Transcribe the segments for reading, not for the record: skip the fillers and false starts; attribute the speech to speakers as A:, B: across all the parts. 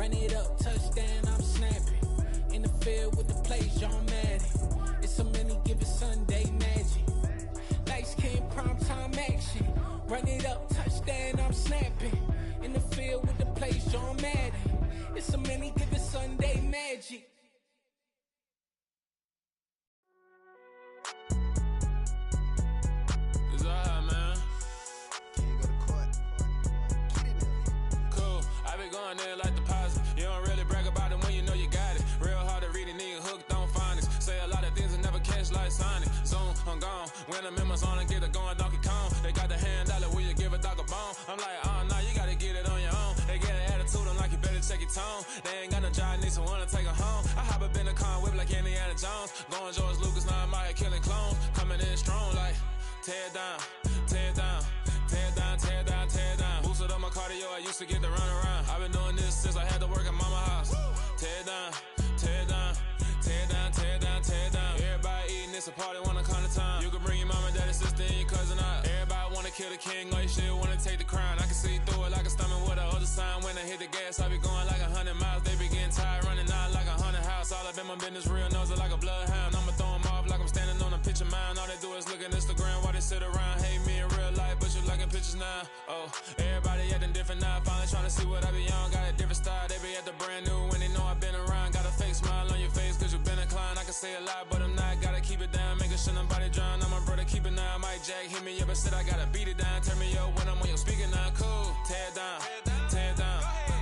A: Run it up, touchdown, I'm snapping. In the field with the plays, John Madden. It's so many, give it Sunday magic. Lights came prime time action. Run it up, touchdown, I'm snapping. In the field with the plays, John Madden. It's so many, give it Sunday magic.
B: It's alright, man.
C: Can you go to court? Get in there.
B: Cool, I be going there like deposit. You don't really brag about it when you know you got it. Real hard to read a nigga hooked on phonics. Say a lot of things and never catch like Sonic. Zoom, I'm gone. When I'm in my zone and get it going Donkey Kong. They got the hand dollar, will you give a dog a bone? I'm like, oh no, you gotta get it on your own. They get an attitude, I'm like, you better check your tone. They ain't got no job, need someone to take her home. I hop up in the car, whip like Indiana Jones. Going George Lucas, now I'm out here killing clones. Coming in strong like, tear down, tear down, tear down, tear down, tear down. Boosted up my cardio, I used to get to run around. I've been doing this since I had to work at mama house. Tear down, tear down, tear down, tear down, tear down. Everybody eating, it's a party, wanna come to time. You can bring your mama, daddy, sister, and your cousin out. Everybody wanna kill the king, or you shit wanna take the crown. I can see through it like a stomach with a other sign. When I hit the gas, I be going like 100 miles. They be getting tired, running out like 100 house. All up in my business, real nose like a bloodhound. I'ma throw them off like I'm standing on a picture mound. All they do is look at Instagram while they sit around. Hate me in real life, but you liking pictures now. Oh, everybody acting different now. Finally trying to see what I be on. Got a different style, they be at the brand new when they know I've been around. Got a fake smile on your face cause you been inclined. I can say a lot, but I'm not. Gotta keep it down, making sure nobody drown. I'm my brother, keep it now. Mike Jack hit me up and said I gotta beat it down. Turn me up when I'm on your speaker now. Cool, tear down, tear down,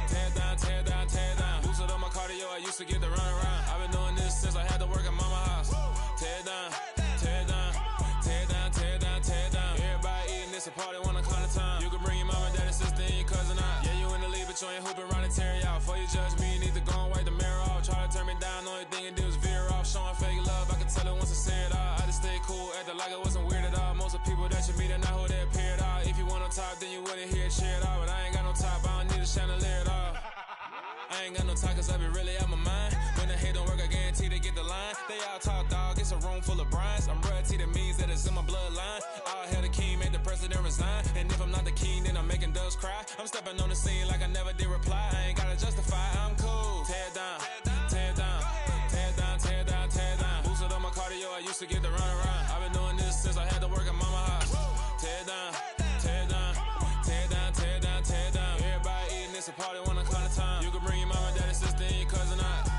B: tear down, tear down, tear down. Boosted up my cardio, I used to get to run around. I've been doing this since I had to work at mama house. Tear down, tear down, tear down, tear down, tear down. Everybody eating, it's a party, wanna come to time. You can bring your mama, daddy, sister, and your cousin out. Yeah, you in the lead, but you ain't hooping around and tear you out. Before you judge me, you need to go and wipe the mirror off. Try to turn me down, the only thing you do is veer off. Showing fake love, I can tell it once I say it all. I just stay cool, acting like it wasn't weird at all. Most of the people that you meet are not who they appear at all. If you want on top, then you wouldn't hear it cheer at all. But I ain't got no top, I don't need a chandelier at all. I ain't got no talk cause I be really out my mind. When the hate don't work, I guarantee they get the line. They all talk dog, it's a room full of brinds. I'm royalty, that means that it's in my bloodline. All hell the king, made the president resign. And if I'm not the king, then I'm making doves cry. I'm stepping on the scene like I never did reply. I ain't gotta justify, I'm cool. Tear down, tear down, tear down, tear down, tear down. Boosted up my cardio, I used to get to run around. I've been doing this since I had to work at mama house. Tear down, tear down, tear down, tear down, tear down. Everybody eating, it's a party, wanna come to time. You can bring your mama, daddy, sister, and your cousin out.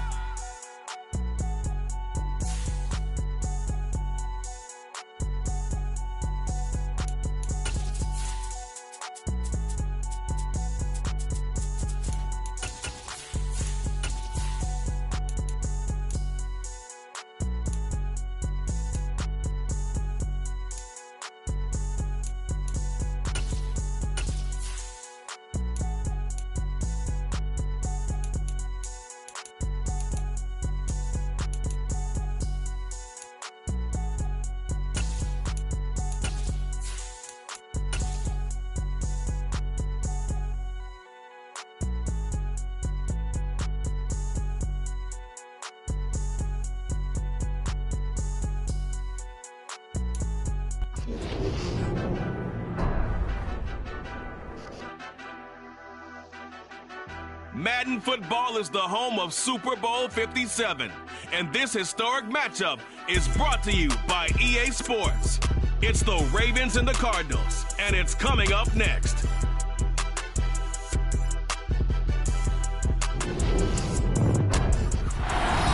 D: Madden Football is the home of Super Bowl 57, and this historic matchup is brought to you by EA Sports. It's the Ravens and the Cardinals, and it's coming up next.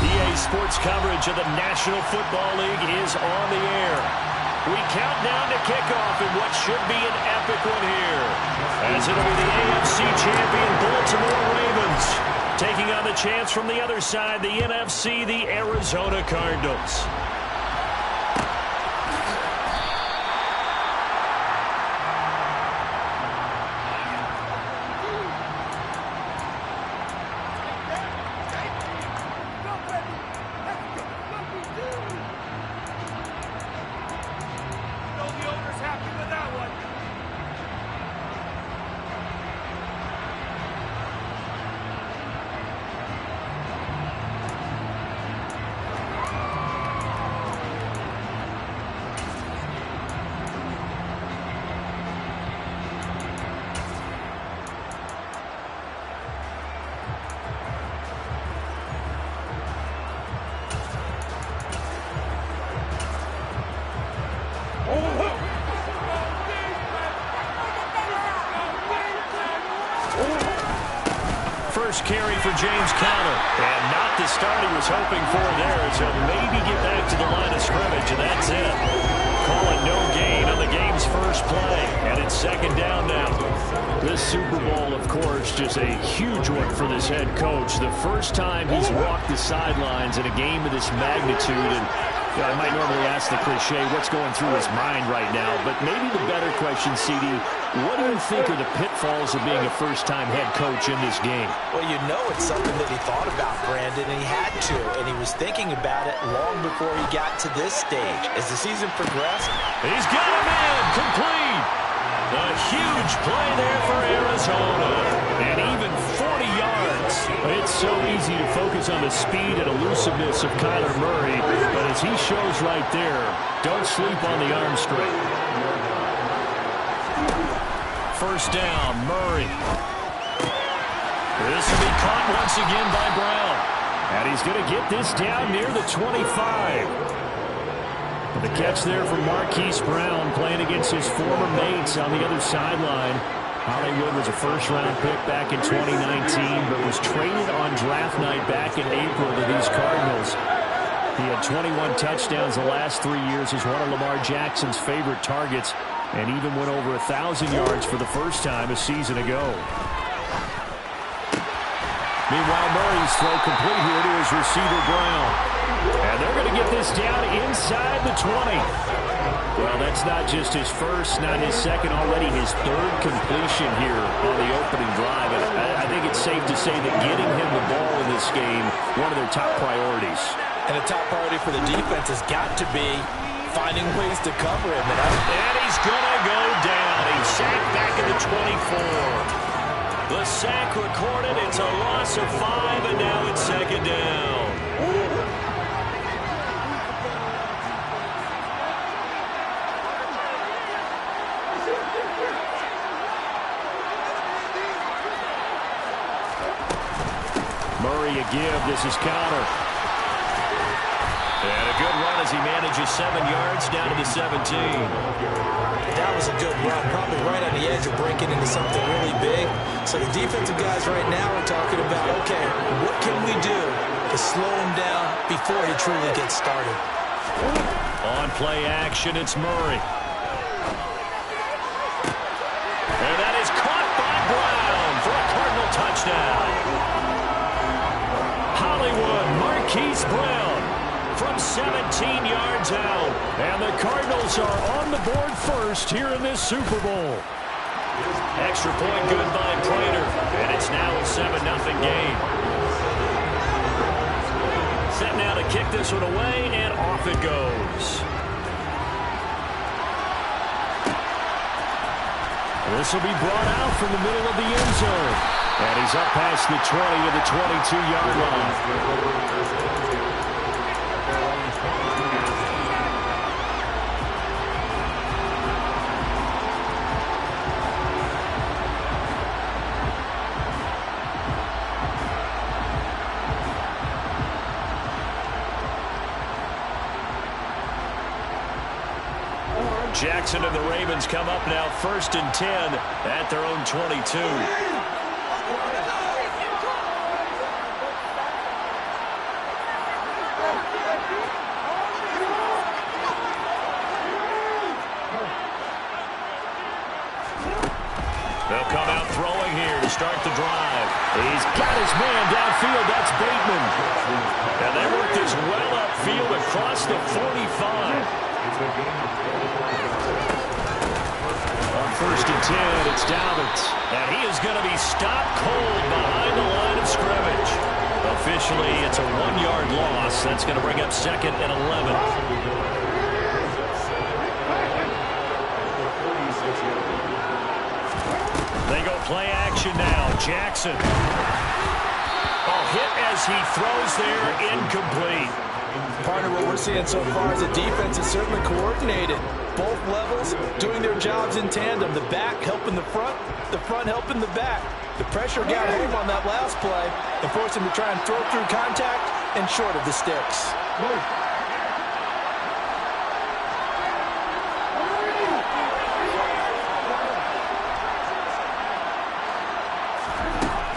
E: EA Sports coverage of the National Football League is on the air. We count down to kickoff in what should be an epic one here, as it'll be the AFC champion Baltimore Ravens taking on the chance from the other side, the NFC, the Arizona Cardinals. first carry for James Conner. And not the start he was hoping for there, as he'll maybe get back to the line of scrimmage, and that's it. Call it no gain on the game's first play, and it's second down now. This Super Bowl, of course, just a huge one for this head coach. The first time he's walked the sidelines in a game of this magnitude, and I might normally ask the cliche, what's going through his mind right now, but maybe the better question, CD, what do you think are the pitfalls of being a first-time head coach in this game?
F: Well, you know it's something that he thought about, Brandon, and he had to, and he was thinking about it long before he got to this stage. As the season progressed,
E: he's got a man complete. A huge play there for Arizona, and even 40 yards. It's so easy to focus on the speed and elusiveness of Kyler Murray, but as he shows right there, don't sleep on the arm strength. First down, Murray. This will be caught once again by Brown, and he's going to get this down near the 25. The catch there from Marquise Brown playing against his former mates on the other sideline. Hollywood was a first-round pick back in 2019, but was traded on draft night back in April to these Cardinals. He had 21 touchdowns the last 3 years as one of Lamar Jackson's favorite targets, and even went over 1,000 yards for the first time a season ago. Meanwhile, Murray's throw complete here to his receiver, Brown. And they're going to get this down inside the 20. Well, that's not just his first, not his second, already his third completion here on the opening drive. And I think it's safe to say that getting him the ball in this game, one of their top priorities.
F: and a top priority for the defense has got to be finding ways to cover him.
E: And he's going to go down. He's sacked back at the 24. The sack recorded. It's a loss of 5, and now it's second down. Murray a give. This is Conner. And a good run as he manages 7 yards down to the 17.
F: That was a good run, probably right on the edge of breaking into something really big. So the defensive guys right now are talking about, okay, what can we do to slow him down before he truly gets started?
E: On play action, it's Murray. And that is caught by Brown for a Cardinal touchdown. Hollywood, Marquise Brown from 17 yards out. And the Cardinals are on the board first here in this Super Bowl. Extra point good by Prater. And it's now a 7-0 game. Set now to kick this one away, and off it goes. This will be brought out from the middle of the end zone. And he's up past the 20 to the 22-yard line. Jackson and the Ravens come up now 1st and 10 at their own 22. They'll come out throwing here to start the drive. He's got his man downfield. That's Bateman. And they work this well upfield across the 45. On 1st and 10, it's Dobbins. And he is going to be stopped cold behind the line of scrimmage. Officially, it's a 1-yard loss. That's going to bring up 2nd and 11. They go play action now. Jackson. Hit as he throws there, incomplete.
F: Part of what we're seeing so far is the defense is certainly coordinated. Both levels doing their jobs in tandem. The back helping the front helping the back. The pressure got home on that last play and forced him to try and throw through contact and short of the sticks.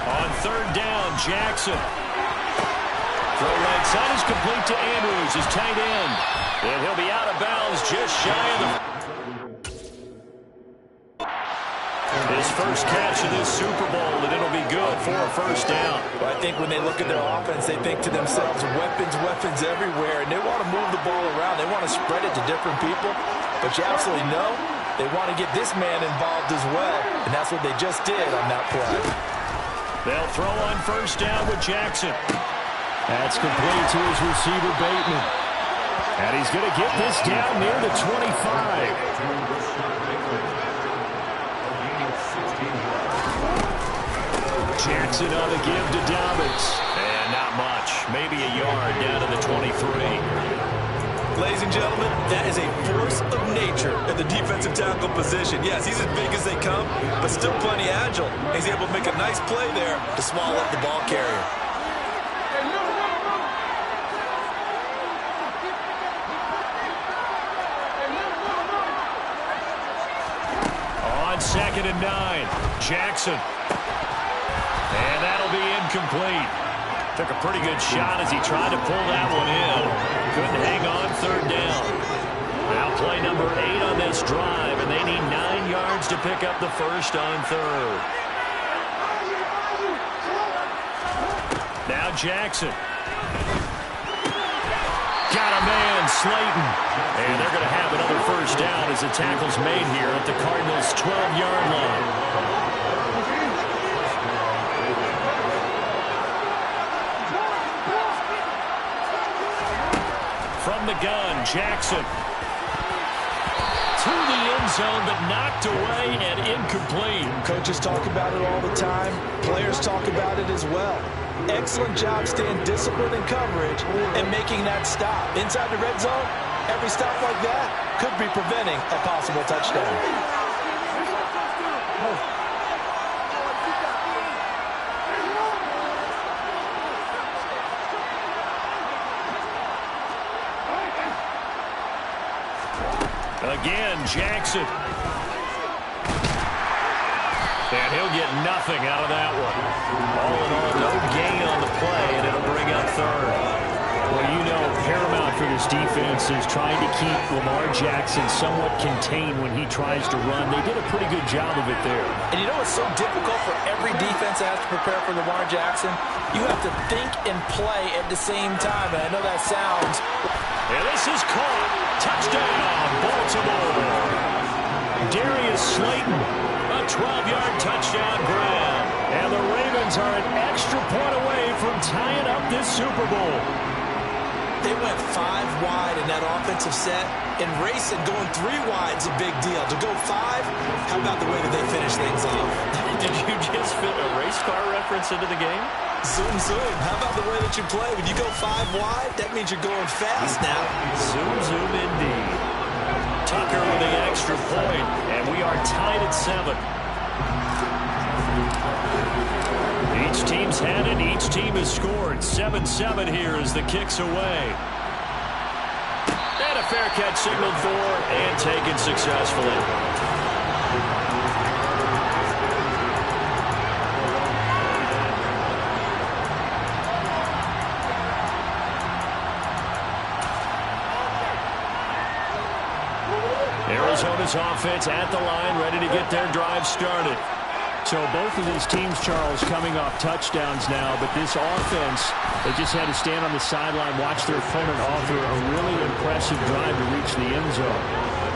E: On third down. Jackson. Throw right side is complete to Andrews, his tight end. And he'll be out of bounds just shy of the... His first catch of this Super Bowl, and it'll be good for a first down.
F: Well, I think when they look at their offense, they think to themselves, weapons everywhere, and they want to move the ball around. They want to spread it to different people, but you absolutely know they want to get this man involved as well, and that's what they just did on that play.
E: They'll throw on first down with Jackson. That's complete to his receiver, Bateman. And he's going to get this down near the 25. Jackson on the give to Dobbins. And not much. Maybe a yard down to the 23.
F: Ladies and gentlemen, that is a force of nature at the defensive tackle position. Yes, he's as big as they come, but still plenty agile. He's able to make a nice play there to swallow up the ball carrier.
E: On 2nd and 9, Jackson. And that'll be incomplete. Took a pretty good shot as he tried to pull that one in. Couldn't hang on third down. Now play number 8 on this drive, and they need 9 yards to pick up the first on third. Now Jackson. Got a man, Slayton. And they're going to have another first down as the tackle's made here at the Cardinals' 12-yard line. From the gun, Jackson. To the end zone, but knocked away and incomplete.
F: Coaches talk about it all the time. Players talk about it as well. Excellent job staying disciplined in coverage and making that stop. Inside the red zone, every stop like that could be preventing a possible touchdown.
E: Again, Jackson. And he'll get nothing out of that one. All in all, no gain on the play, and it'll bring up third. Well, you know, paramount for this defense is trying to keep Lamar Jackson somewhat contained when he tries to run. They did a pretty good job of it there.
F: And you know what's so difficult for every defense that has to prepare for Lamar Jackson? You have to think and play at the same time, and I know that sounds...
E: And this is caught. Touchdown, Baltimore. Darius Slayton, a 12-yard touchdown grab. And the Ravens are an extra point away from tying up this Super Bowl.
F: They went 5 wide in that offensive set, and racing going 3 wide is a big deal. To go 5, how about the way that they finish things off?
E: Did you just fit a race car reference into the game?
F: Zoom, zoom. How about the way that you play? When you go 5 wide, that means you're going fast now.
E: Zoom, zoom indeed. Tucker with the extra point, and we are tied at 7. Each team's had it. Each team has scored. 7-7 here as the kick's away. And a fair catch signaled for and taken successfully. Arizona's offense at the line, ready to get their drive started. So both of these teams, Charles, coming off touchdowns now, but this offense, they just had to stand on the sideline, watch their opponent offer a really impressive drive to reach the end zone.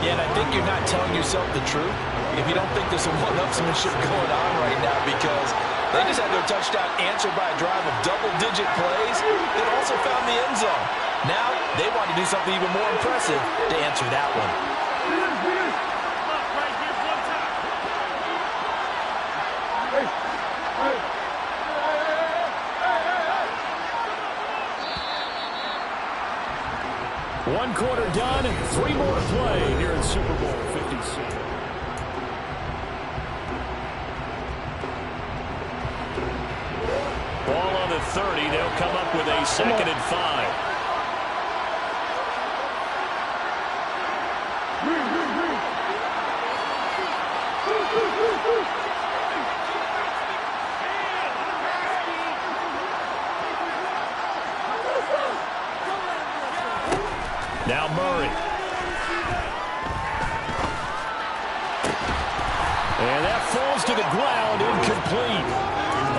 F: Yeah, and I think you're not telling yourself the truth if you don't think there's some one-upsmanship going on right now, because they just had their touchdown answered by a drive of double-digit plays that also found the end zone. Now they want to do something even more impressive to answer that one.
E: One quarter done, 3 more to play here in Super Bowl 56. Ball on the 30. They'll come up with a 2nd and 5. Now Murray. And that falls to the ground, incomplete.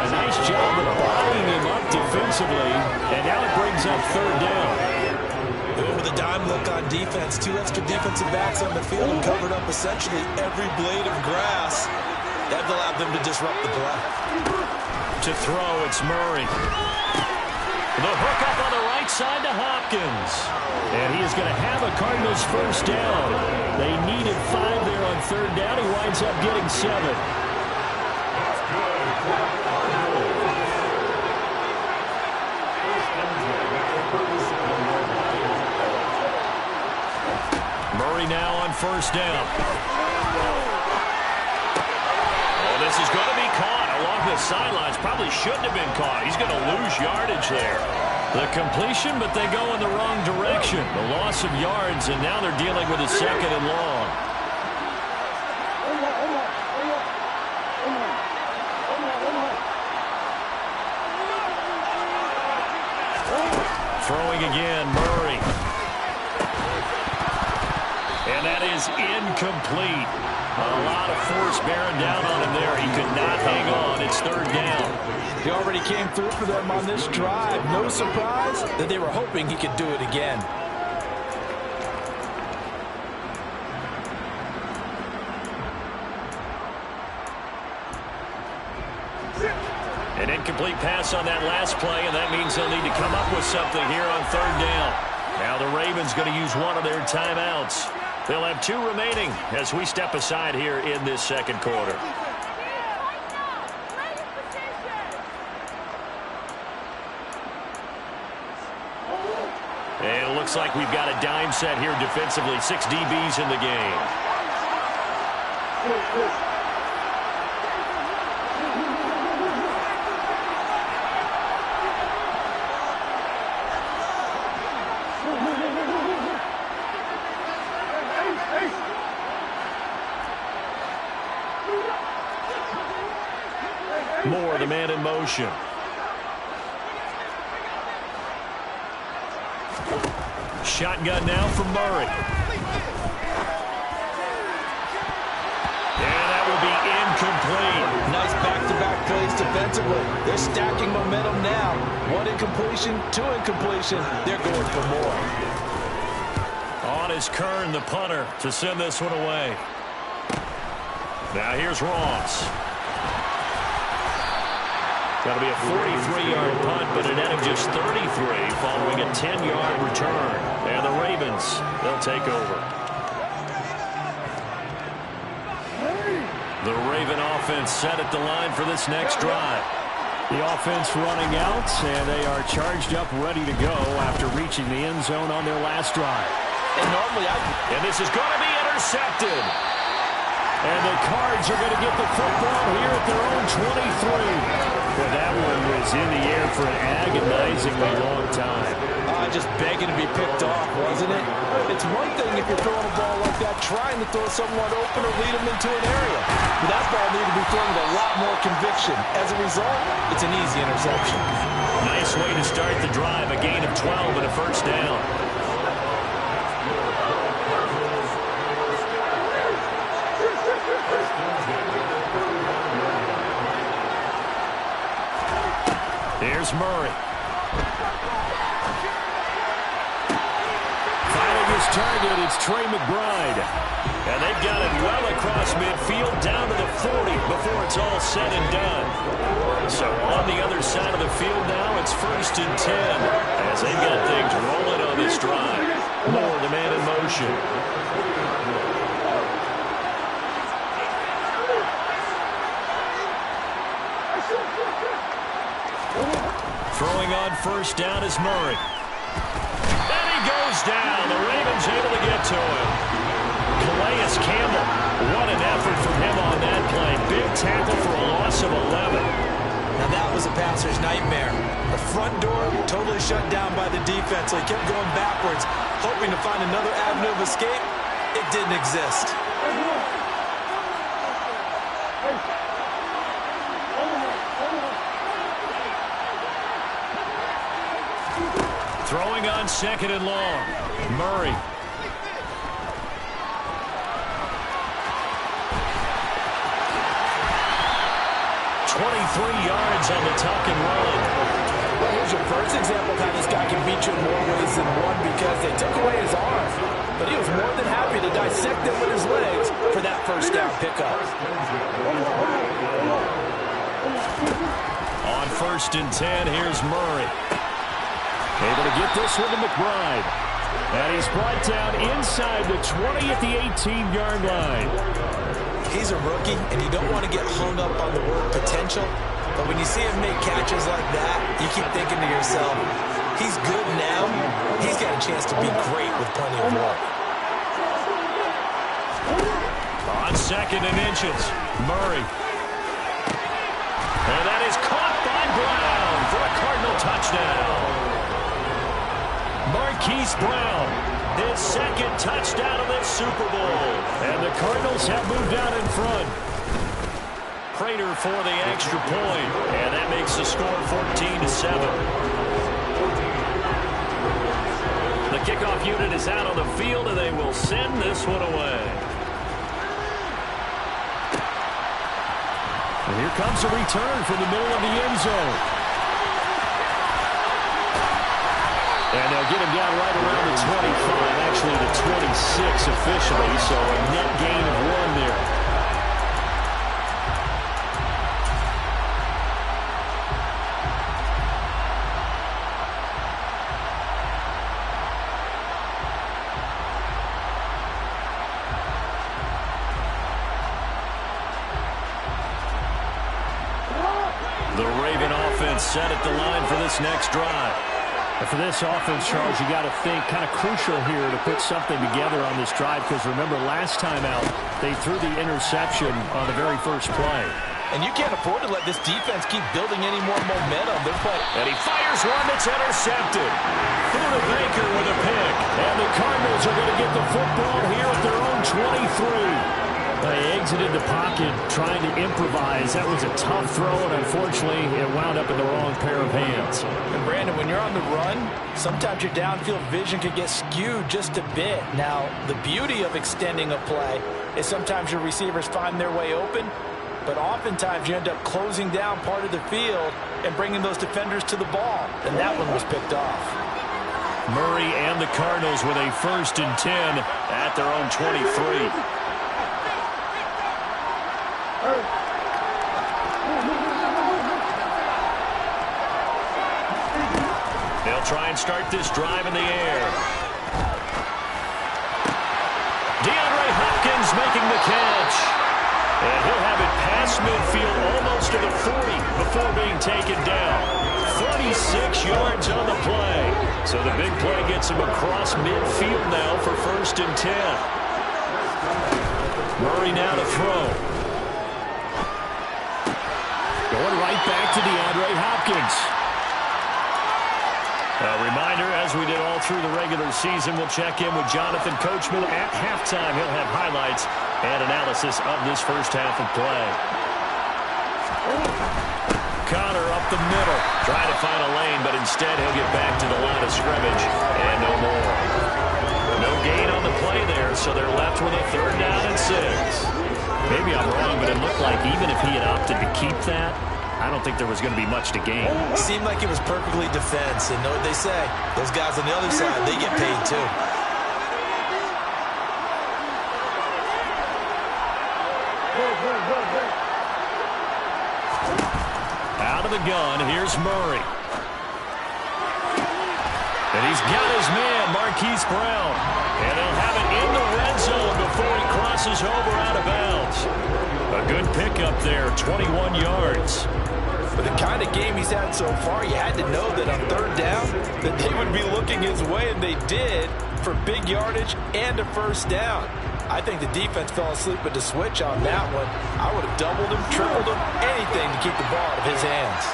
E: A nice job of buying him up defensively. And now it brings up third down.
F: With a dime look on defense, 2 extra defensive backs on the field and covered up essentially every blade of grass. That allowed them to disrupt the play.
E: To throw, it's Murray. The hook up on the right side to Hopkins. And he is going to have a Cardinals first down. They needed 5 there on third down. He winds up getting 7. Murray now on first down. Oh, this is going to be caught along the sidelines. Probably shouldn't have been caught. He's going to lose yardage there. The completion, but they go in the wrong direction. The loss of yards, and now they're dealing with a second and long. Throwing again, Murray. And that is incomplete. A lot of force bearing down on him there. He could not hang on. It's third down.
F: He already came through for them on this drive. No surprise that they were hoping he could do it again.
E: An incomplete pass on that last play, and that means they'll need to come up with something here on third down. Now the Ravens going to use one of their timeouts. They'll have 2 remaining as we step aside here in this second quarter. And it looks like we've got a dime set here defensively. 6 DBs in the game. Moore, the man in motion. Shotgun now from Murray. And that will be incomplete.
F: Nice back-to-back plays defensively. They're stacking momentum now. 1 incompletion, 2 incompletion. They're going for more.
E: On is Kern, the punter, to send this one away. Now here's Ross. That'll be a 43-yard punt, but a net of just 33 following a 10-yard return. And the Ravens, they'll take over. The Raven offense set at the line for this next drive. The offense running out, and they are charged up, ready to go after reaching the end zone on their last drive. And this is going to be intercepted. And the Cards are going to get the football here at their own 23. Well, that one was in the air for an agonizingly long time.
F: Just begging to be picked off, wasn't it? It's one thing if you're throwing a ball like that, trying to throw someone open or lead them into an area. But that ball needed to be thrown with a lot more conviction. As a result, it's an easy interception.
E: Nice way to start the drive. A gain of 12 and a first down. There's Murray. Finding his target, it's Trey McBride. And they've got it well across midfield, down to the 40 before it's all said and done. So on the other side of the field now, it's 1st and 10 as they've got things rolling on this drive. Moore, the man in motion. Throwing on first down is Murray. And he goes down. The Ravens able to get to him. Calais Campbell. What an effort from him on that play. Big tackle for a loss of 11.
F: Now that was a passer's nightmare. The front door totally shut down by the defense. So he kept going backwards, hoping to find another avenue of escape. It didn't exist.
E: Throwing on 2nd and long. Murray. Yards on the tuck and run.
F: Well, here's your first example of how this guy can beat you in more ways than one, because they took away his arm, but he was more than happy to dissect it with his legs for that first down pickup.
E: On 1st and 10, here's Murray. Able to get this one to McBride. And he's brought down inside the 20 at the 18-yard line.
F: He's a rookie, and you don't want to get hung up on the word potential. But when you see him make catches like that, you keep thinking to yourself, he's good now. He's got a chance to be great with plenty of work.
E: On 2nd and inches, Murray. And that is caught by Brown for a Cardinal touchdown. Marquise Brown, his 2nd touchdown of this Super Bowl. And the Cardinals have moved out in front. Prater for the extra point, and that makes the score 14-7. The kickoff unit is out on the field, and they will send this one away. And here comes a return from the middle of the end zone. And they'll get him down right around the 25, actually the 26 officially, so a net gain of 1 there. The Raven offense set at the line for this next drive. And for this offense, Charles, you got to think kind of crucial here to put something together on this drive, because remember last time out they threw the interception on the very first play.
F: And you can't afford to let this defense keep building any more momentum. They're playing.
E: And he fires one that's intercepted. Buda Baker with a pick. And the Cardinals are going to get the football here at their own 23. They exited the pocket trying to improvise. That was a tough throw, and unfortunately, it wound up in the wrong pair of hands.
F: And Brandon, when you're on the run, sometimes your downfield vision could get skewed just a bit. Now, the beauty of extending a play is sometimes your receivers find their way open, but oftentimes you end up closing down part of the field and bringing those defenders to the ball, and that one was picked off.
E: Murray and the Cardinals with a 1st and 10 at their own 23. They'll try and start this drive in the air. DeAndre Hopkins making the catch. And he'll have it past midfield almost to the 40 before being taken down. 46 yards on the play. So the big play gets him across midfield now for 1st and 10. Murray now to throw. Going right back to DeAndre Hopkins. A reminder, as we did all through the regular season, we'll check in with Jonathan Coachman at halftime. He'll have highlights and analysis of this first half of play. Connor up the middle, trying to find a lane, but instead he'll get back to the line of scrimmage, and no more. No gain on the play there, so they're left with a 3rd down and 6. Maybe I'm wrong, but it looked like even if he had opted to keep that, I don't think there was going to be much to gain.
F: Seemed like it was perfectly defense, and know what they say. Those guys on the other side, they get paid too.
E: Out of the gun, here's Murray. And he's got his man, Marquise Brown. And he'll have it in the red zone before he crosses over out of bounds. A good pickup there, 21 yards.
F: For the kind of game he's had so far, you had to know that on 3rd down, that they would be looking his way, and they did, for big yardage and a 1st down. I think the defense fell asleep with the switch on that one. I would have doubled him, tripled him, anything to keep the ball out of his hands.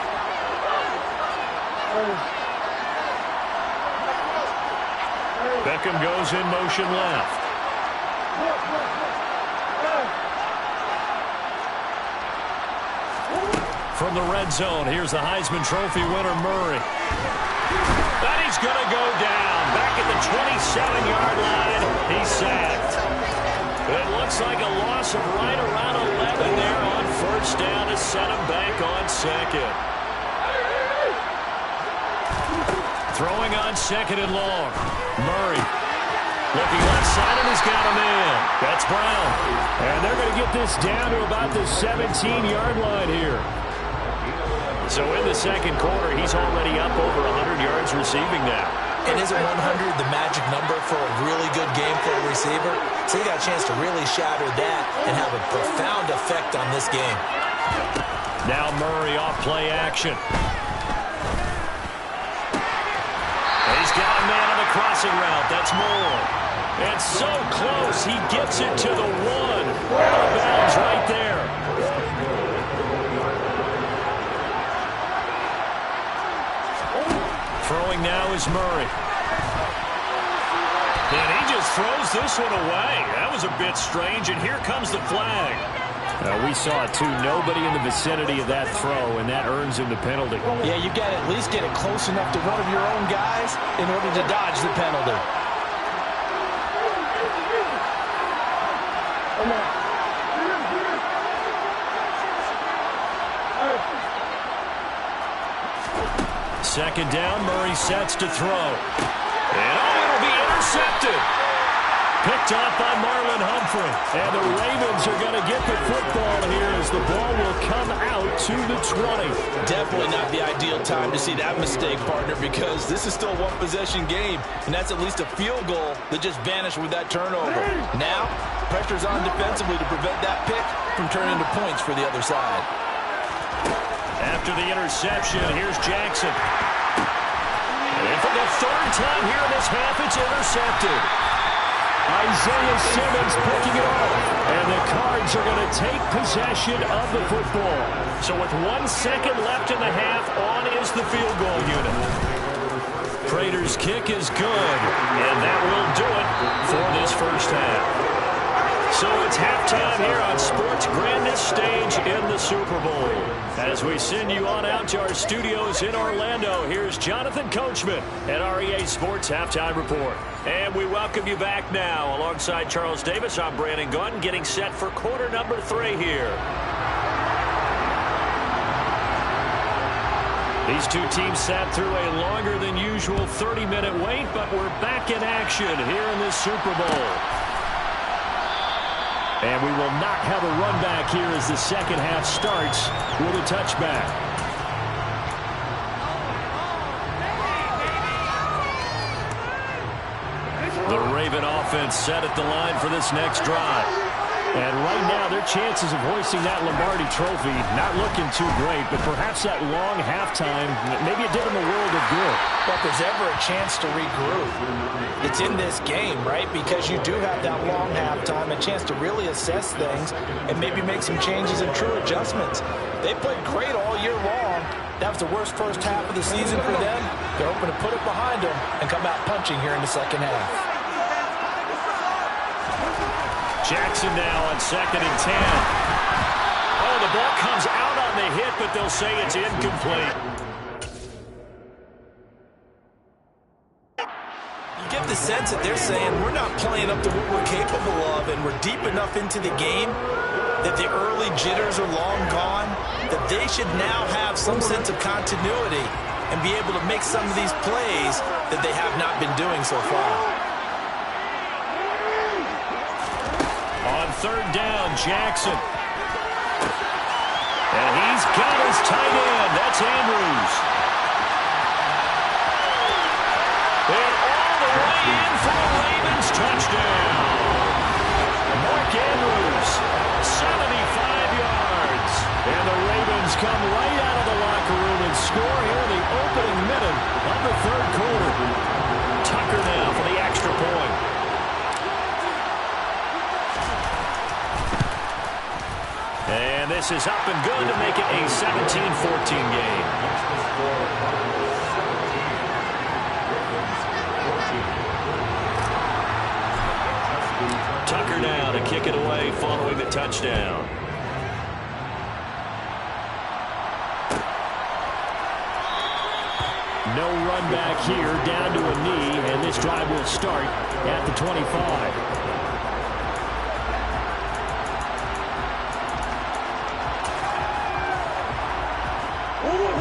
E: Beckham goes in motion left. From the red zone, here's the Heisman Trophy winner, Murray. And he's going to go down. Back at the 27-yard line, he's sacked. It looks like a loss of right around 11 there on first down to set him back on second. Throwing on second and long. Murray looking left side, and he's got him in. That's Brown. And they're going to get this down to about the 17-yard line here. So in the second quarter, he's already up over 100 yards receiving now.
F: And isn't 100 the magic number for a really good game for a receiver? So he got a chance to really shatter that and have a profound effect on this game.
E: Now Murray off play action. He's got a man on the crossing route. That's Moore. And so close, he gets it to the one. Out of bounds right there. Throwing now is Murray. And he just throws this one away. That was a bit strange, and here comes the flag. We saw it, too. Nobody in the vicinity of that throw, and that earns him the penalty.
F: Yeah, you got to at least get it close enough to one of your own guys in order to dodge the penalty.
E: Second down, Murray sets to throw. And it'll be intercepted. Picked off by Marlon Humphrey. And the Ravens are going to get the football here as the ball will come out to the 20.
F: Definitely not the ideal time to see that mistake, partner, because this is still a one-possession game, and that's at least a field goal that just vanished with that turnover. Now, pressure's on defensively to prevent that pick from turning into points for the other side.
E: After the interception, here's Jackson. And for the third time here in this half, it's intercepted. Isaiah Simmons picking it off. And the Cards are going to take possession of the football. So with 1 second left in the half, on is the field goal unit. Prater's kick is good. And that will do it for this first half. So it's halftime here on sports' grandest stage in the Super Bowl. As we send you on out to our studios in Orlando, here's Jonathan Coachman at our EA Sports Halftime Report. And we welcome you back now. Alongside Charles Davis, I'm Brandon Gunn, getting set for quarter number 3 here. These two teams sat through a longer than usual 30-minute wait, but we're back in action here in this Super Bowl. And we will not have a run back here as the second half starts with a touchback. The Raven offense set at the line for this next drive. And right now, their chances of hoisting that Lombardi trophy not looking too great, but perhaps that long halftime, maybe it did them a world of good.
F: But if there's ever a chance to regroup, it's in this game, right? Because you do have that long halftime, a chance to really assess things and maybe make some changes and true adjustments. They played great all year long. That was the worst first half of the season for them. They're hoping to put it behind them and come out punching here in the second half.
E: Jackson now on 2nd and 10. Oh, the ball comes out on the hit, but they'll say it's incomplete.
F: You get the sense that they're saying we're not playing up to what we're capable of, and we're deep enough into the game that the early jitters are long gone, that they should now have some sense of continuity and be able to make some of these plays that they have not been doing so far.
E: On 3rd down, Jackson. And he's got his tight end. That's Andrews. And all the way in for a Ravens touchdown. Mark Andrews, 75 yards. And the Ravens come right out of the locker room and score here in the opening minute of the 3rd quarter. Tucker now for the extra point. And this is up and good to make it a 17-14 game. Tucker now to kick it away following the touchdown. No run back here, down to a knee, and this drive will start at the 25.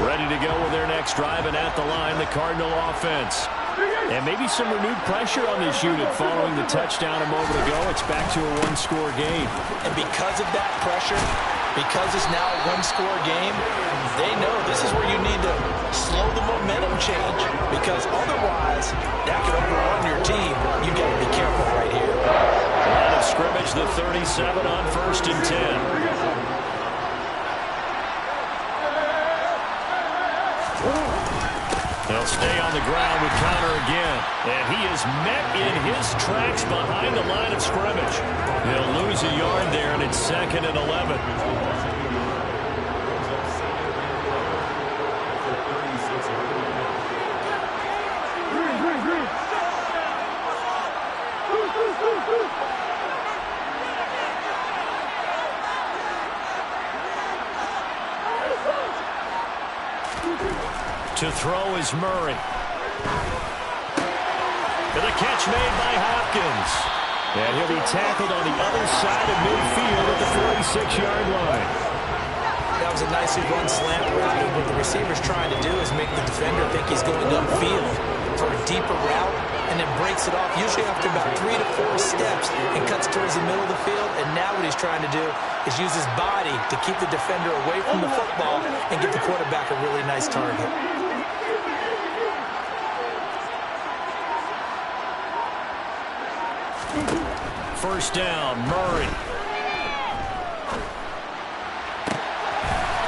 E: Ready to go with their next drive, and at the line, the Cardinal offense. And maybe some renewed pressure on this unit following the touchdown a moment ago. It's back to a one-score game.
F: And because of that pressure, because it's now a one-score game, they know this is where you need to slow the momentum change, because otherwise that could overrun your team. You've got to be careful right here.
E: Line of scrimmage, the 37 on 1st and 10. They'll stay on the ground with Connor again. And he is met in his tracks behind the line of scrimmage. He'll lose a yard there, and it's 2nd and 11. To throw is Murray. And the catch made by Hopkins. And he'll be tackled on the other side of midfield at the 46-yard line.
F: That was a nicely run slant route. And what the receiver's trying to do is make the defender think he's going upfield for a deeper route, and then breaks it off, usually after about 3 to 4 steps, and cuts towards the middle of the field. And now what he's trying to do is use his body to keep the defender away from the football and give the quarterback a really nice target.
E: First down, Murray.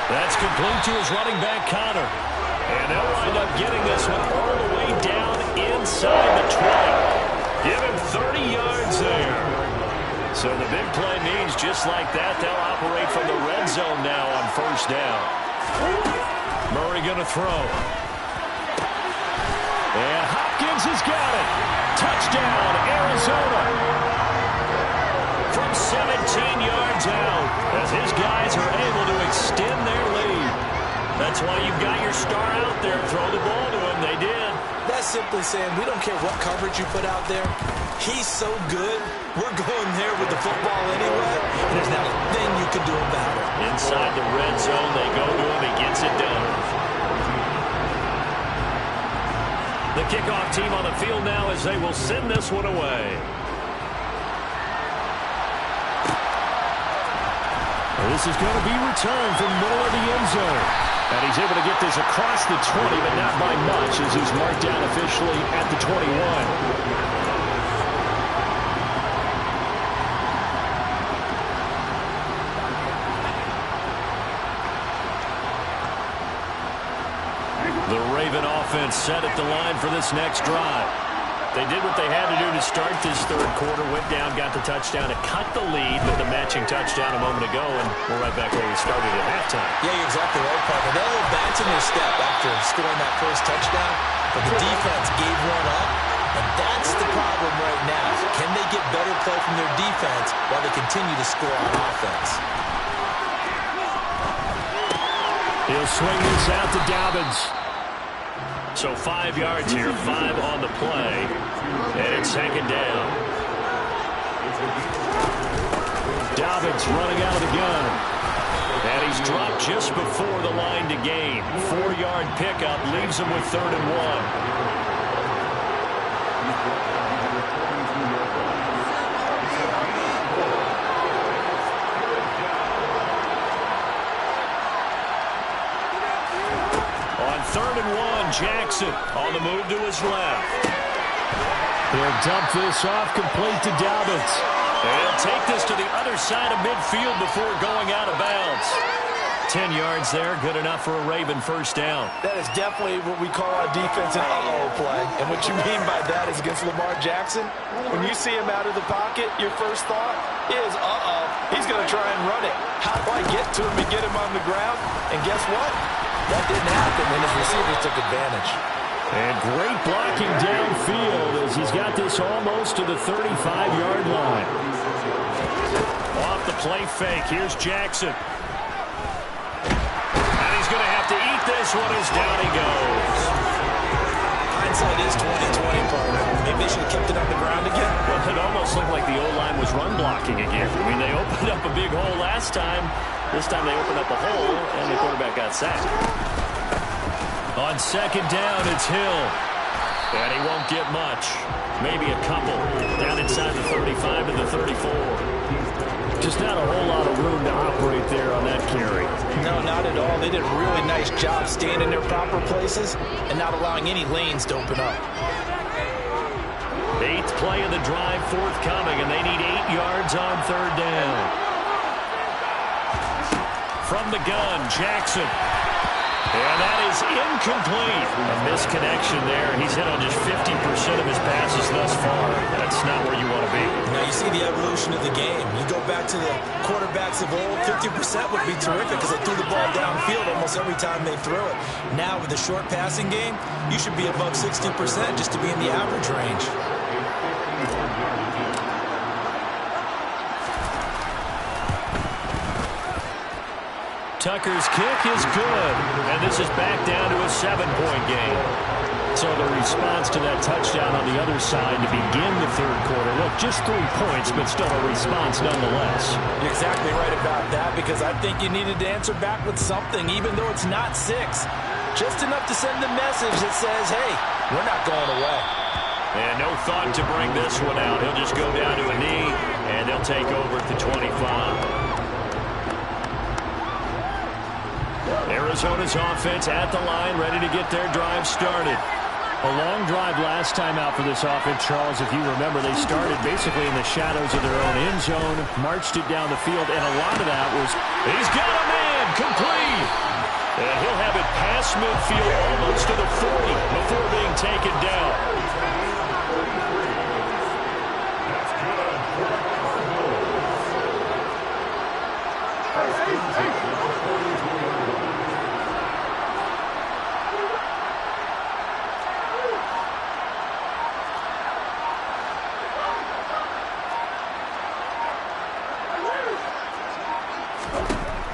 E: That's complete to his running back, Connor. And they'll wind up getting this one all the way down inside the 20. Give him 30 yards there. So the big play means just like that, they'll operate from the red zone now on first down. Murray going to throw. And Hopkins has got it. Touchdown, Arizona. From 17 yards out, as his guys are able to extend their lead. That's why you've got your star out there. Throw the ball to him. They did.
F: That's simply saying we don't care what coverage you put out there. He's so good, we're going there with the football anyway. And there's not a thing you can do about it.
E: Inside the red zone, they go to him. He gets it done. The kickoff team on the field now as they will send this one away. This is going to be returned from middle of the end zone. And he's able to get this across the 20, but not by much, as he's marked down officially at the 21. The Raven offense set at the line for this next drive. They did what they had to do to start this third quarter. Went down, got the touchdown to cut the lead with the matching touchdown a moment ago, and we're right back where we started at halftime.
F: Yeah, you're exactly right, partner. They're a little bats in their step after scoring that first touchdown, but the defense gave one up, and that's the problem right now. Can they get better play from their defense while they continue to score on offense?
E: He'll swing this out to Dobbins. So 5 yards here, 5 on the play. And it's 2nd down. Dobbins running out of the gun. And he's dropped just before the line to gain. 4-yard pickup leaves him with 3rd and 1. On 3rd and 1, Jackson on the move to his left. He'll dump this off complete to Dobbins. And he'll take this to the other side of midfield before going out of bounds. 10 yards there, good enough for a Raven first down.
F: That is definitely what we call a defensive uh-oh play. And what you mean by that is against Lamar Jackson, when you see him out of the pocket, your first thought is, uh-oh, he's going to try and run it. How do I get to him and get him on the ground? And guess what? That didn't happen, and his receivers took advantage.
E: And great blocking downfield as he's got this almost to the 35-yard line. Off the play fake, here's Jackson. And he's going to have to eat this one as down he goes.
F: Hindsight is 20/20, partner. Maybe they should have kept it on the ground again.
E: Well, it almost looked like the O-line was run blocking again. I mean, they opened up a big hole last time. This time they opened up a hole, and the quarterback got sacked. On second down, it's Hill. And he won't get much. Maybe a couple. Down inside the 35 to the 34. Just not a whole lot of room to operate there on that carry.
F: No, not at all. They did a really nice job staying in their proper places and not allowing any lanes to open up.
E: 8th play of the drive forthcoming, and they need 8 yards on third down. From the gun, Jackson. And that is incomplete. A misconnection there. He's hit on just 50% of his passes thus far. That's not where you want to be.
F: Now you see the evolution of the game. You go back to the quarterbacks of old, 50% would be terrific because they threw the ball downfield almost every time they threw it. Now with the short passing game, you should be above 60% just to be in the average range.
E: Tucker's kick is good, and this is back down to a 7-point game. So the response to that touchdown on the other side to begin the third quarter. Look, just 3 points, but still a response nonetheless.
F: You're exactly right about that because I think you needed to answer back with something, even though it's not 6. Just enough to send the message that says, hey, we're not going away.
E: And no thought to bring this one out. He'll just go down to a knee, and they'll take over at the 25. Arizona's offense at the line, ready to get their drive started. A long drive last time out for this offense, Charles. If you remember, they started basically in the shadows of their own end zone, marched it down the field, and a lot of that was, he's got a man, complete. And he'll have it past midfield almost to the 40 before being taken down.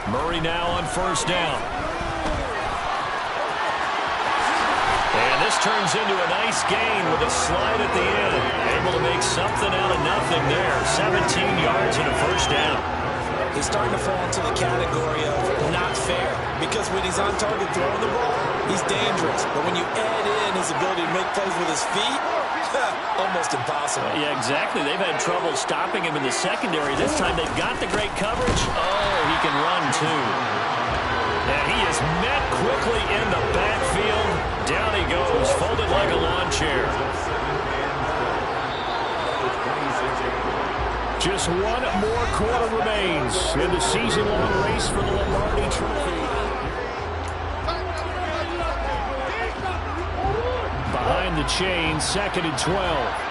E: Murray now on first down. And this turns into a nice gain with a slide at the end. Able to make something out of nothing there. 17 yards and a first down.
F: He's starting to fall into the category of not fair because when he's on target throwing the ball, he's dangerous. But when you add in his ability to make plays with his feet, almost impossible.
E: Yeah, exactly. They've had trouble stopping him in the secondary. This time they've got the great coverage. Oh, he can run too. And he is met quickly in the backfield. Down he goes, folded like a lawn chair. Just one more quarter remains in the season-long race for the Lombardi Trophy. Behind the chain, 2nd and 12.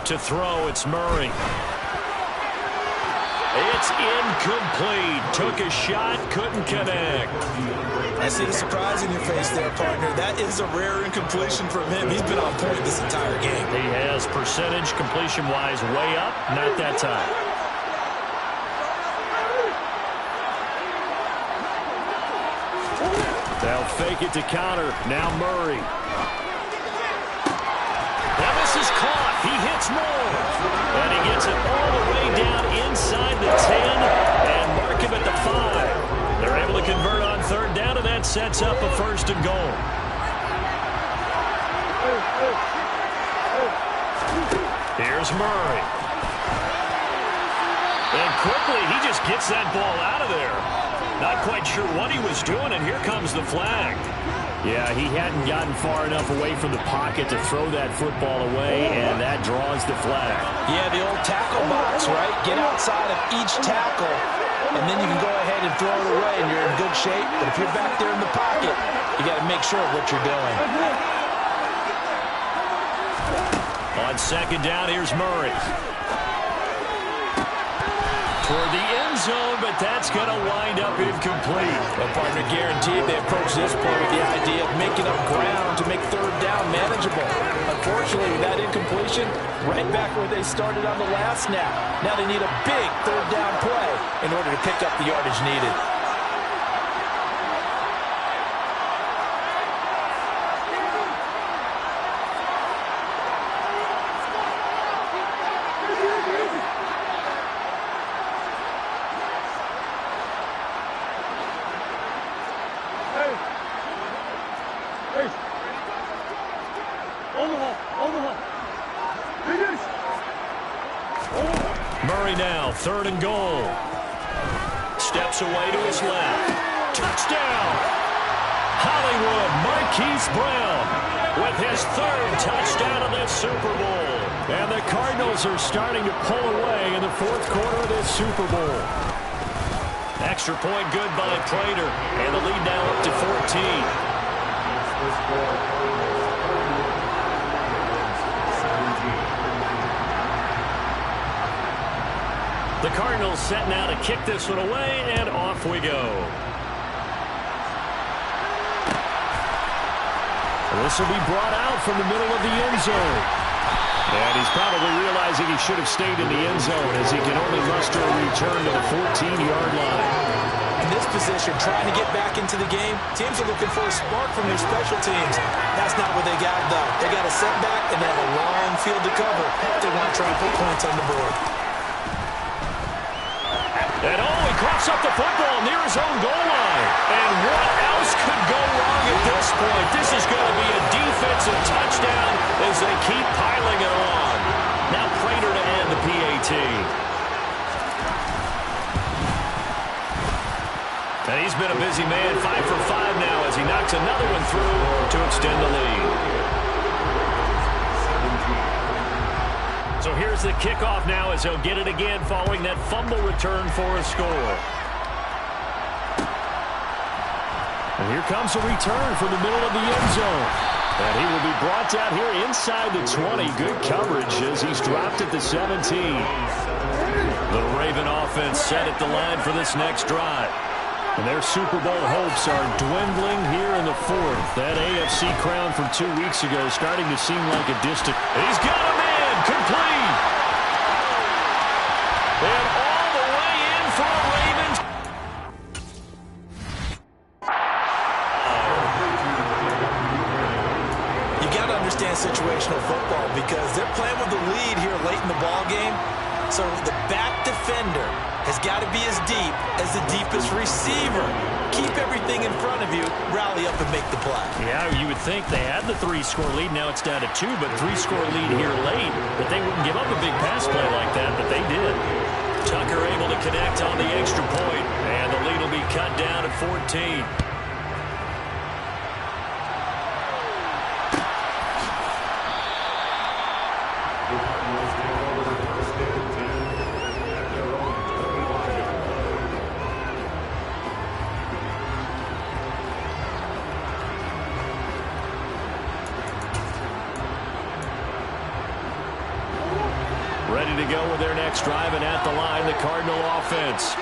E: To throw, it's Murray. It's incomplete. Took a shot, couldn't connect.
F: I see the surprise in your face there, partner. That is a rare incompletion from him. He's been on point this entire game.
E: He has percentage completion-wise way up, not that time. They'll fake it to counter. Now Murray. Now this is caught. He hits more. And he gets it all the way down inside the 10 and mark him at the 5. They're able to convert on third down, and that sets up a 1st and goal. Here's Murray. And quickly, he just gets that ball out of there. Not quite sure what he was doing, and here comes the flag. Yeah, he hadn't gotten far enough away from the pocket to throw that football away, and that draws the flag.
F: Yeah, the old tackle box, right? Get outside of each tackle, and then you can go ahead and throw it away, and you're in good shape. But if you're back there in the pocket, you got to make sure of what you're doing.
E: On second down, here's Murray. Toward the end zone, but that's going to wind up incomplete.
F: Well, partner, guaranteed they approach this play with the idea of making up ground to make third down manageable. Unfortunately, with that incompletion, right back where they started on the last snap. Now they need a big third down play in order to pick up the yardage needed.
E: Murray now, 3rd and goal. Steps away to his left. Touchdown! Hollywood Marquise Brown with his 3rd touchdown of this Super Bowl. And the Cardinals are starting to pull away in the 4th quarter of this Super Bowl. Extra point good by Prater. And the lead now up to 14. The Cardinals set now to kick this one away, and off we go. This will be brought out from the middle of the end zone. And he's probably realizing he should have stayed in the end zone as he can only muster a return to the 14-yard line.
F: In this position, trying to get back into the game, teams are looking for a spark from their special teams. That's not what they got, though. They got a setback, and they have a long field to cover if they want to try and put points on the board.
E: And he coughs up the football near his own goal line. And what else could go wrong at this point? This is going to be a defensive touchdown as they keep piling it on. Now Prater to end the PAT. And he's been a busy man, 5 for 5 now as he knocks another one through to extend the lead. So here's the kickoff now as he'll get it again following that fumble return for a score. And here comes a return from the middle of the end zone. And he will be brought down here inside the 20. Good coverage as he's dropped at the 17. The Raven offense set at the line for this next drive. And their Super Bowl hopes are dwindling here in the 4th. That AFC crown from 2 weeks ago is starting to seem like a distant. He's got him in. Complete. And all the way in for the Ravens.
F: You got to understand situational football because they're playing with the lead here late in the ball game. So the back defender has got to be as deep as the deepest receiver. Keep everything in front of you, rally up and make the play.
E: Yeah, you would think they had the 3-score lead. Now it's down to 2, but 3-score lead here late. But they wouldn't give up a big pass play like that, but they did. Tucker able to connect on the extra point, and the lead will be cut down at 14. Ready to go with their next drive, and at the line, the Cardinal offense.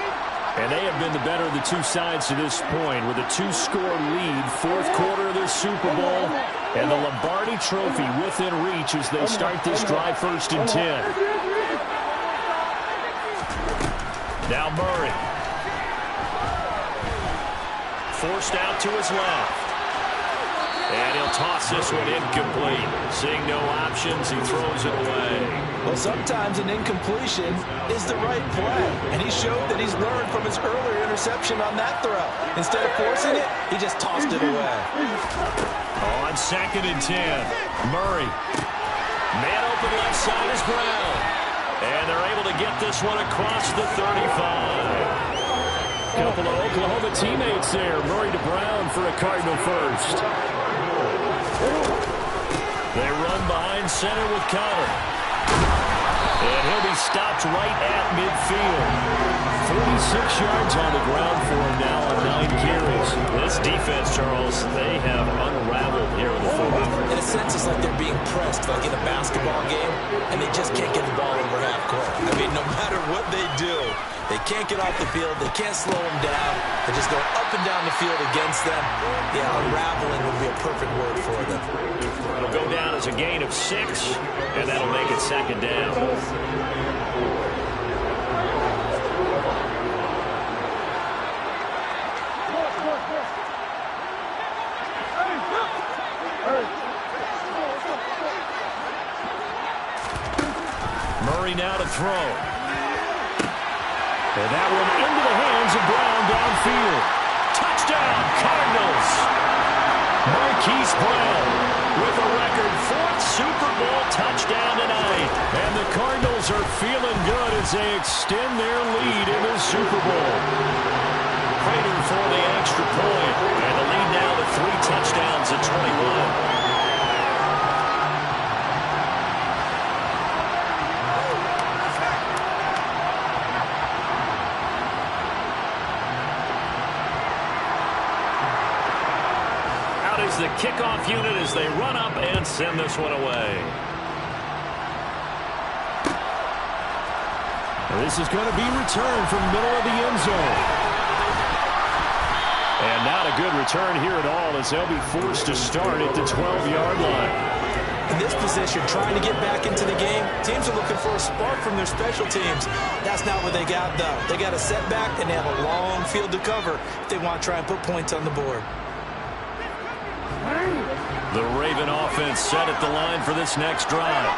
E: And they have been the better of the two sides to this point with a 2-score lead, 4th quarter of this Super Bowl, and the Lombardi Trophy within reach as they start this drive 1st and 10. Now Murray. Forced out to his left. And he'll toss this one incomplete. Seeing no options, he throws it away.
F: Well, sometimes an incompletion is the right play. And he showed that he's learned from his earlier interception on that throw. Instead of forcing it, he just tossed it away.
E: On 2nd and 10, Murray. Man open left side is Brown. And they're able to get this one across the 35. Couple of Oklahoma teammates there. Murray to Brown for a Cardinal first. They run behind center with Connor. And he'll be stopped right at midfield. 46 yards on the ground for him now on 9 carries. This defense, Charles, they have unraveled here in the 4th.
F: And sense it's like they're being pressed, like in a basketball game, and they just can't get the ball over half court. I mean, no matter what they do, they can't get off the field. They can't slow them down. They just go up and down the field against them. Yeah, unraveling would be a perfect word for them.
E: It'll go down as a gain of 6, and that'll make it second down. Murray now to throw. And that one into the hands of Brown downfield. Touchdown, Cardinals. Marquise Brown with a record 4th Super Bowl touchdown tonight. And the Cardinals are feeling good as they extend their lead in the Super Bowl. Prater for the extra point. And the lead now to 3 touchdowns at 21. The kickoff unit as they run up and send this one away. This is going to be returned from the middle of the end zone. And not a good return here at all as they'll be forced to start at the 12-yard line.
F: In this position, trying to get back into the game, teams are looking for a spark from their special teams. That's not what they got, though. They got a setback, and they have a long field to cover if they want to try and put points on the board.
E: The Raven offense set at the line for this next drive.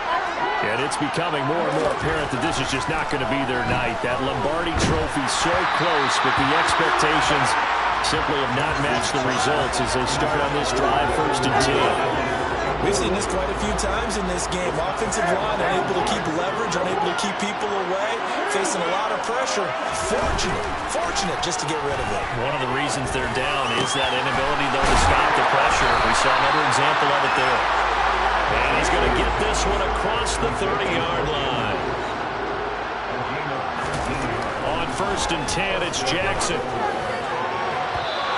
E: And it's becoming more and more apparent that this is just not going to be their night. That Lombardi trophy so close, but the expectations simply have not matched the results as they start on this drive 1st and 10.
F: We've seen this quite a few times in this game. Offensive line unable to keep leverage, unable to keep people away, facing a lot of pressure. Fortunate just to get rid of it.
E: One of the reasons they're down is that inability, though, to stop the pressure. We saw another example of it there. And he's going to get this one across the 30-yard line. On 1st and 10, it's Jackson.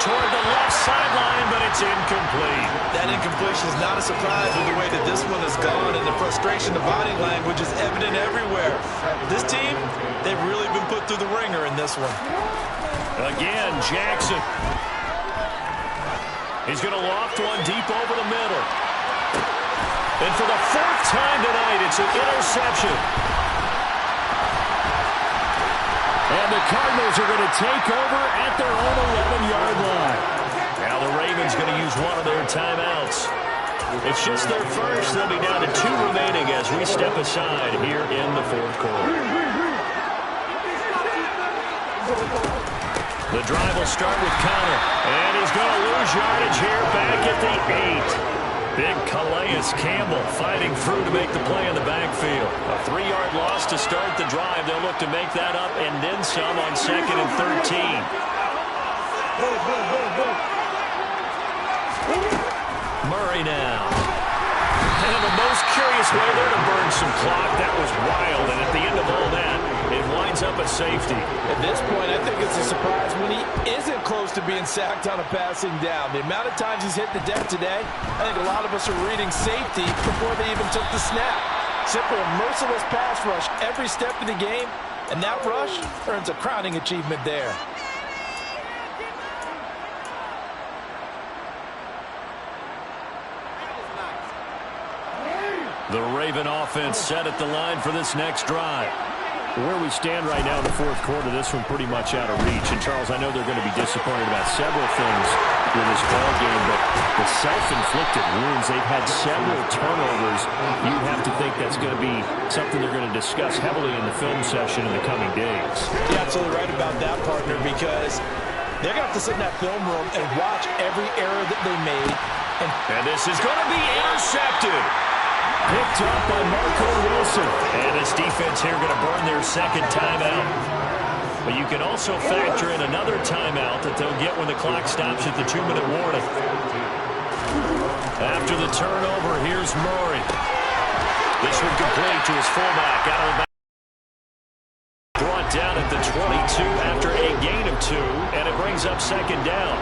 E: Toward the left sideline, but it's incomplete.
F: That incompletion is not a surprise with the way that this one has gone, and the frustration of body language is evident everywhere. This team, they've really been put through the ringer in this one.
E: Again, Jackson. He's going to loft one deep over the middle. And for the 4th time tonight, it's an interception. And the Cardinals are going to take over at their own 11-yard line. Now the Ravens going to use one of their timeouts. It's just their first. They'll be down to 2 remaining as we step aside here in the 4th quarter. The drive will start with Connor. And he's going to lose yardage here back at the 8. Big Calais Campbell fighting through to make the play in the backfield. A 3-yard loss to start the drive. They'll look to make that up and then some on 2nd and 13. Murray now. And the most curious way there to burn some clock. That was wild. And at the end of all that, it winds up a safety.
F: At this point, I think it's a surprise when he isn't close to being sacked on a passing down. The amount of times he's hit the deck today, I think a lot of us are reading safety before they even took the snap. Simple, merciless pass rush every step of the game, and that rush earns a crowning achievement there.
E: The Raven offense set at the line for this next drive. Where we stand right now in the 4th quarter, this one pretty much out of reach. And, Charles, I know they're going to be disappointed about several things with this ball game, but the self-inflicted wounds, they've had several turnovers. You have to think that's going to be something they're going to discuss heavily in the film session in the coming days.
F: You're absolutely right about that, partner, because they're going to have to sit in that film room and watch every error that they made.
E: And this is going to be intercepted. Picked up by Marco Wilson. And this defense here going to burn their 2nd timeout. But you can also factor in another timeout that they'll get when the clock stops at the 2-minute warning. After the turnover, here's Murray. This one complete to his fullback out of the back. Brought down at the 22 after a gain of 2, and it brings up 2nd down.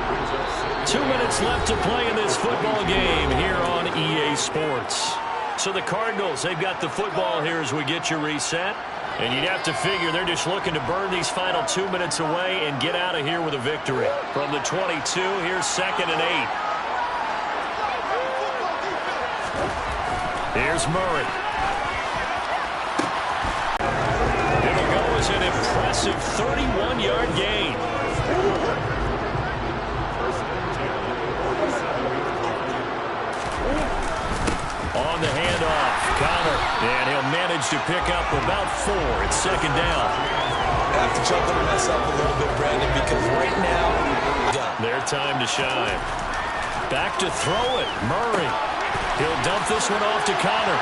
E: 2 minutes left to play in this football game here on EA Sports. Sports. So the Cardinals, they've got the football here as we get you reset. And you'd have to figure they're just looking to burn these final 2 minutes away and get out of here with a victory. From the 22, here's 2nd and 8. Here's Murray. It'll go as an impressive 31-yard gain. On the handoff, Connor, and he'll manage to pick up about 4. It's 2nd down.
F: I have to chuckle to myself a little bit, Brandon, because right now,
E: their time to shine. Back to throw it, Murray. He'll dump this one off to Connor.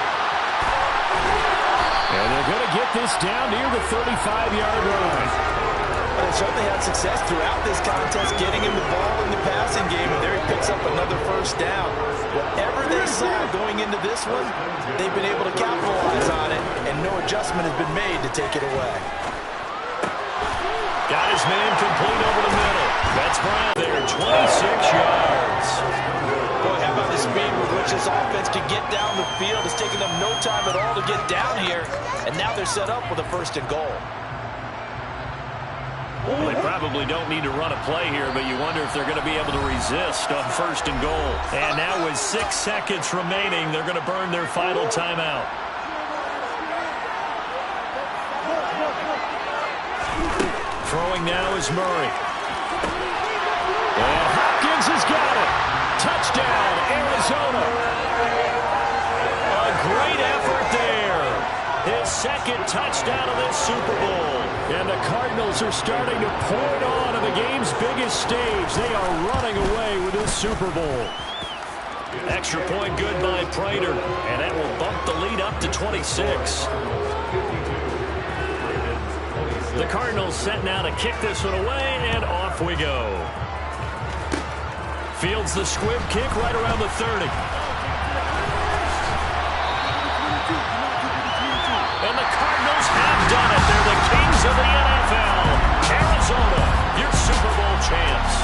E: And they're going to get this down near the 35-yard line.
F: They certainly had success throughout this contest getting him the ball in the passing game, and there he picks up another 1st down. Whatever they saw going into this one, they've been able to capitalize on it, and no adjustment has been made to take it away.
E: Got his man complete over the middle. That's Brown there, 26 yards.
F: Boy, how about the speed with which this offense can get down the field? It's taken them no time at all to get down here, and now they're set up with a 1st and goal.
E: Well, they probably don't need to run a play here, but you wonder if they're going to be able to resist on 1st and goal. And now with 6 seconds remaining, they're going to burn their final timeout. Throwing now is Murray. And Hopkins has got it. Touchdown, Arizona. A great effort there. His 2nd touchdown of this Super Bowl. And the Cardinals are starting to pour it on the game's biggest stage. They are running away with this Super Bowl. Extra point good by Prater. And that will bump the lead up to 26. The Cardinals set now to kick this one away, and off we go. Fields the squib kick right around the 30. And the Cardinals have done it. They're the kings of the NFL. Arizona, your Super Bowl champs.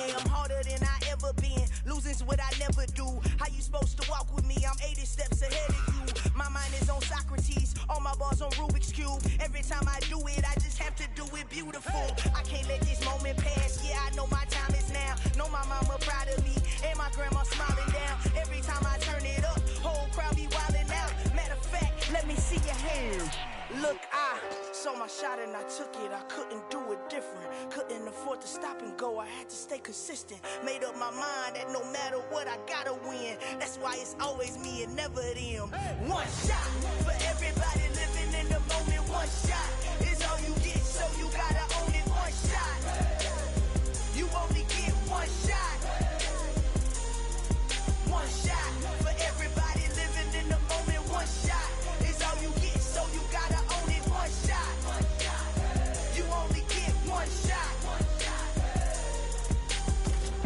G: I'm harder than I ever been. Losing's what I never do. How you supposed to walk with me? I'm 80 steps ahead of you. My mind is on Socrates. All my bars on Rubik's Cube. Every time I do it, I just have to do it beautiful. I can't let this moment pass. Yeah, I know my time is now. Know my mama proud of me. And my grandma smiling down. Every time I turn it up, whole crowd be wilding out. Matter of fact, let me see your hands. Look, I saw my shot and I took it. I couldn't do it different. Couldn't afford to stop and go. I had to stay consistent. Made up my mind that no matter what, I gotta win. That's why it's always me and never them. One shot for everybody living in the moment. One shot is all you get, so you gotta own it. One shot. You only get one shot. One shot for everybody living in the moment. One shot is all you get, so you gotta own it. One shot. You only get one shot.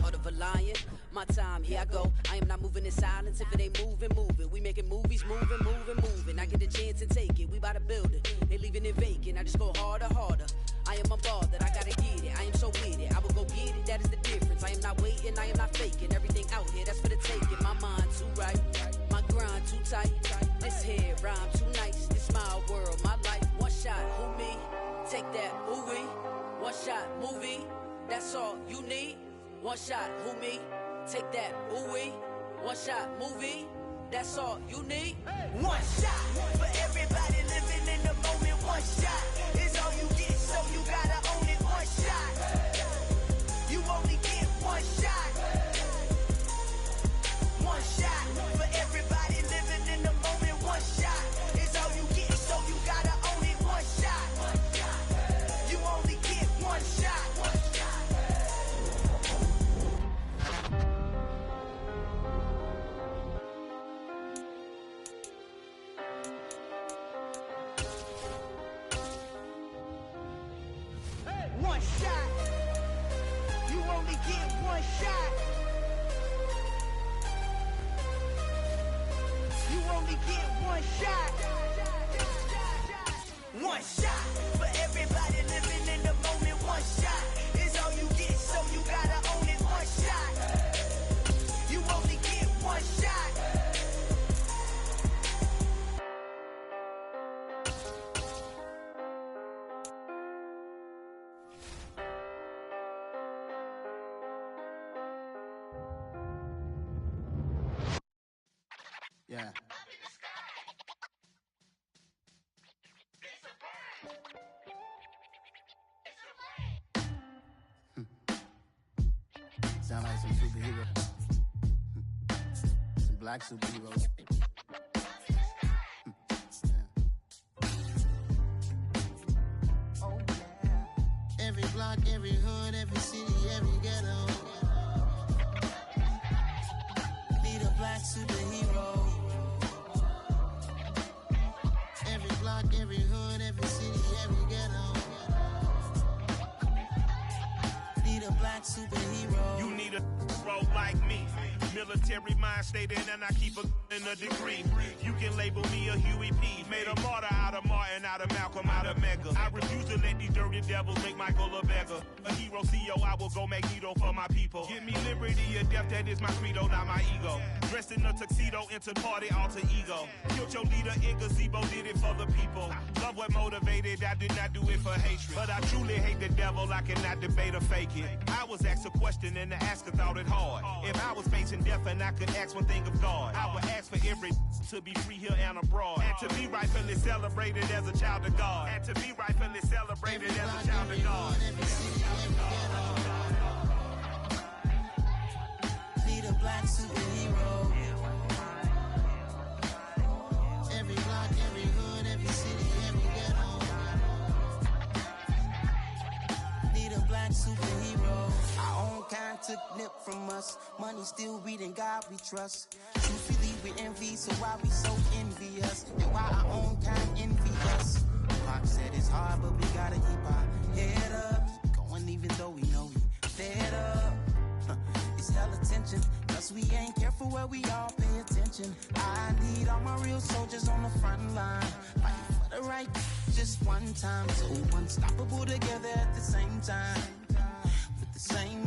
G: Heart of a lion, my time, here I go. I am not moving in silence. If it ain't moving, moving. We making movies, moving, moving, moving. I get a chance and take it. We bout to build it. They leaving it vacant. I just go harder, harder. I am a ball that I gotta get it. I am so with it. I will go get it. That is the difference. I am not waiting. I am not faking. Everything out here, that's for the taking. My mind too right. My grind too tight. This here rhyme too nice. This my world, my life. One shot, who me? Take that, ooh wee. One shot, movie. That's all you need. One shot, who me? Take that, ooh wee. One shot, movie. That's all you need. One shot for everybody living in the moment. One shot is all you get, so you gotta own it. One shot. You only get one shot. One shot for everybody living in the moment. One shot is all you get, so you gotta own it. One shot. You only get one shot. One shot. You only get one shot. You only only get one shot. One shot for everybody living in the moment. One shot is all you get, so you gotta own it. One shot. You only get one shot.
H: Yeah. Sound like some superheroes. Some black superheroes.
G: Oh yeah.
H: Every block, every hood, every city, every ghetto. Need a black superhero. Every block, every hood, every city, every ghetto. Need a black superhero.
I: You need a role like me. Military mind stated, and I keep in a degree. You can label me a Huey P. Made a martyr out of Martin, out of Malcolm, out of Mega. I refuse to let these dirty devils make Michael a beggar. A hero CEO, I will go Magneto for my people. Give me liberty or death, that is my credo, not my ego. Dressed in a tuxedo, enter party, alter ego. Killed your leader in gazebo, did it for the people. Love what motivated, I did not do it for hatred. But I truly hate the devil, I cannot debate or fake it. I was asked a question and the asker thought it hard. If I was facing death and I could ask one thing of God, I would ask for every to be free here and abroad, and to be rightfully celebrated as a child of God, and to be rightfully celebrated as a child of God.
H: Need a black superhero. Every block, every hood, every city, every ghetto. Need a black superhero. Our own kind took nip from us. Money still reading, God we trust. Truthfully we envy, so why we so envious? And why our own kind envy us? Pac said it's hard, but we gotta keep our head up. Going even though we know we fed up. It's hella tension, cause we ain't careful where we all pay attention. I need all my real soldiers on the front line, fighting for the right just one time. So unstoppable together at the same time, with the same